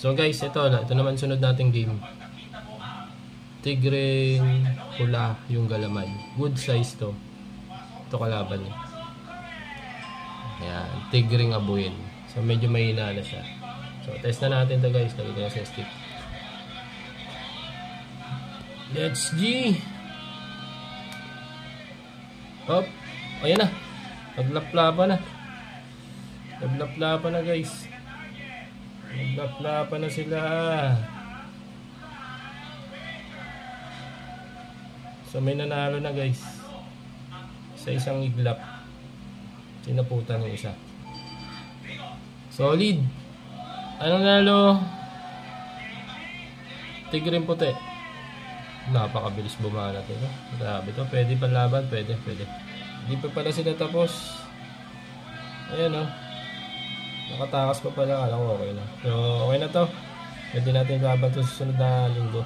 So guys, ito naman sunod nating game. Tigreng pula yung galamay. Good size to. Ito kalaban niya. Ayan, tigreng abuin. So medyo mahina na siya. So test na natin to guys. Lagay ko na sa stick. Let's G. Hop. Ayan na. Naglaplapa na. Naglaplapa na guys. Naglaplapa na sila. So may nanalo na guys. Sa isang iglap. Sinaputan ng isa. Solid. Ano nalo? Tigreng puti. Napakabilis bumana to. Grabe to. Pwede panlaban. Pwede. Hindi pa pala sila tapos. Ayan o. Nakatakas pa pala. Alam ko okay na. So okay na to. Pwede natin laban to sa susunod na linggo.